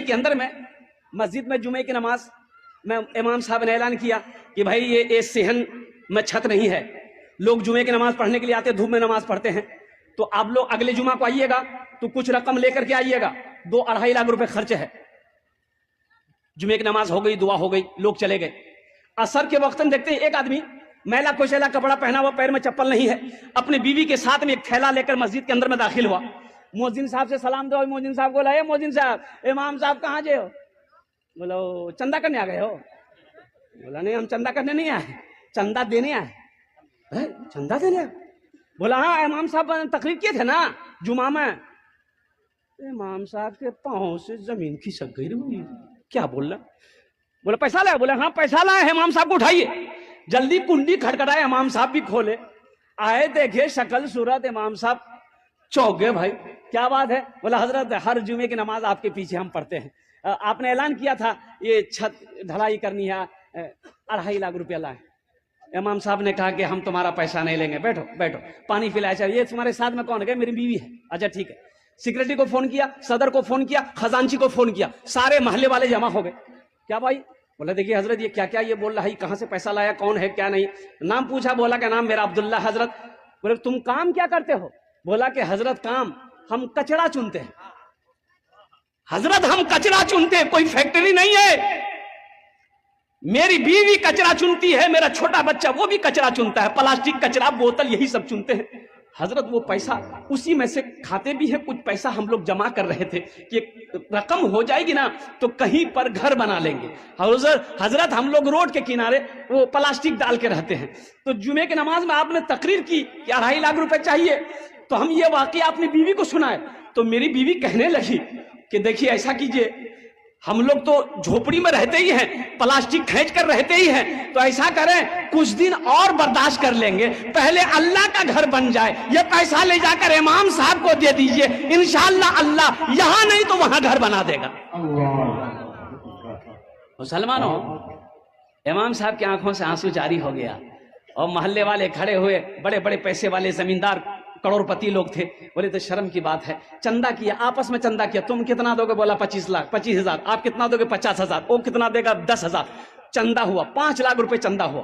Dubai کے اندر میں مسجد میں جمعے کی نماز میں امام صاحب نے اعلان کیا کہ بھائی یہ صحن میں چھت نہیں ہے، لوگ جمعے کی نماز پڑھنے کے لیے آتے، دھوپ میں نماز پڑھتے ہیں، تو آپ لوگ اگلے جمعہ کو آئیے گا تو کچھ رقم لے کر کے آئیے گا، 2-2.5 لاکھ روپے خرچ ہے۔ جمعے کی نماز ہو گئی، دعا ہو گئی، لوگ چلے گئے۔ عصر کے وقت میں دیکھتے ہیں ایک آدمی میلا کوشیلا کپڑا پہنا ہوا، پیر میں چپل نہیں ہے، اپنی بیوی کے ساتھ میں ایک تھیلا لے کر مسجد کے اندر میں داخل ہوا۔ مؤذن صاحب سے سلام دو، مؤذن صاحب کو لائے، مؤذن صاحب امام صاحب کہاں جے ہو؟ بولا چندہ کرنے آ گئے ہو؟ بولا نہیں، ہم چندہ کرنے نہیں آئے، چندہ دینے آئے۔ چندہ دینے آئے؟ بولا ہاں، امام صاحب تقریر کیے تھے نا جمعہ میں۔ امام صاحب کے پاؤں سے زمین کھسک گئی، کیا بول رہا؟ بولا پیسہ لائے؟ بولا ہاں پیسہ لائے، امام صاحب کو اٹھائیے۔ جلدی کنڈی کھٹکھٹائے، امام صاحب بھی کھولے، آئے دیکھے شکل صورت، امام صاحب چوک گئے۔ بھائی کیا بات ہے؟ بولا حضرت ہر جمعے کی نماز آپ کے پیچھے ہم پڑھتے ہیں، آپ نے اعلان کیا تھا یہ چھت ڈھلائی کرنی ہے، 2.5 لاکھ روپیہ لائے۔ امام صاحب نے کہا کہ ہم تمہارا پیسہ نہیں لیں گے، بیٹھو بیٹھو، پانی پلایا چاہیے۔ یہ تمہارے ساتھ میں کون ہے؟ میری بیوی ہے۔ اچھا ٹھیک ہے۔ سیکریٹری کو فون کیا، صدر کو فون کیا، خزانچی کو فون کیا، سارے محلے والے جمع ہو گئے۔ کیا بھائی؟ بولا دیکھیے حضرت یہ کیا کیا یہ بول رہا ہے، کہاں سے پیسہ لایا، کون ہے کیا نہیں۔ نام پوچھا، بولا کہ نام میرا عبداللہ۔ حضرت بولے تم کام کیا کرتے ہو؟ بولا کہ حضرت کام ہم کچڑا چنتے ہیں۔ حضرت ہم کچڑا چنتے ہیں، کوئی فیکٹری نہیں ہے۔ میری بیوی کچرا چنتی ہے، میرا چھوٹا بچہ وہ بھی کچرا چنتا ہے، پلاسٹک کچرا، بوتل، یہی سب چنتے ہیں۔ حضرت وہ پیسہ اسی میں سے کھاتے بھی ہیں، کچھ پیسہ ہم لوگ جمع کر رہے تھے کہ رقم ہو جائے گی نا تو کہیں پر گھر بنا لیں گے۔ حضرت ہم لوگ روڈ کے کنارے وہ پلاسٹک ڈال کے رہتے ہیں، تو جمعے کی نماز میں آپ نے تقریر کی کہ 2.5 لاکھ روپے چاہیے، تو ہم یہ واقعہ اپنی بیوی کو سنائے، تو میری بیوی کہنے لگی کہ دیکھیے ایسا کیجئے، ہم لوگ تو جھوپڑی میں رہتے ہی ہیں، پلاسٹک کھینچ کر رہتے ہی ہیں، تو ایسا کریں کچھ دن اور برداشت کر لیں گے، پہلے اللہ کا گھر بن جائے، یہ پیسہ لے جا کر امام صاحب کو دے دیجئے، انشاءاللہ اللہ یہاں نہیں تو وہاں گھر بنا دے گا۔ مسلمانوں، امام صاحب کی آنکھوں سے آنسو جاری ہو گیا، اور محلے والے کھڑے ہوئے، بڑے بڑے پیسے والے زمیندار کروڑ پتی لوگ تھے، بولے تو شرم کی بات ہے، چندہ کیا، آپس میں چندہ کیا، تم کتنا دو گے؟ بولا 25,000، آپ کتنا دو گے؟ 50,000، وہ کتنا دے گا؟ 10,000، چندہ ہوا 5 لاکھ روپے چندہ ہوا،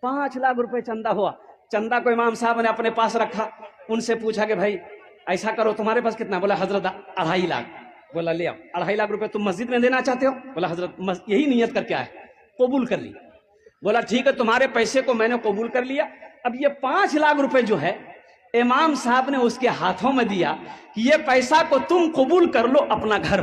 5 لاکھ روپے چندہ ہوا۔ چندہ کو امام صاحب نے اپنے پاس رکھا، ان سے پوچھا کہ بھائی ایسا کرو تمہارے پاس کتنا؟ بولا حضرت 2.5 لاکھ۔ بولا لے آؤ، 2.5 لاکھ روپے تم مسجد میں دینا چاہتے ہو؟ بولا حضرت یہی نیت کر کے آئے، قبول کر لی۔ بولا ٹھیک ہے، تمہارے پیسے کو میں نے قبول کر لیا، اب یہ 5 لاکھ روپے جو ہے امام صاحب نے اس کے ہاتھوں میں دیا کہ یہ پیسہ کو تم قبول کر لو، اپنا گھر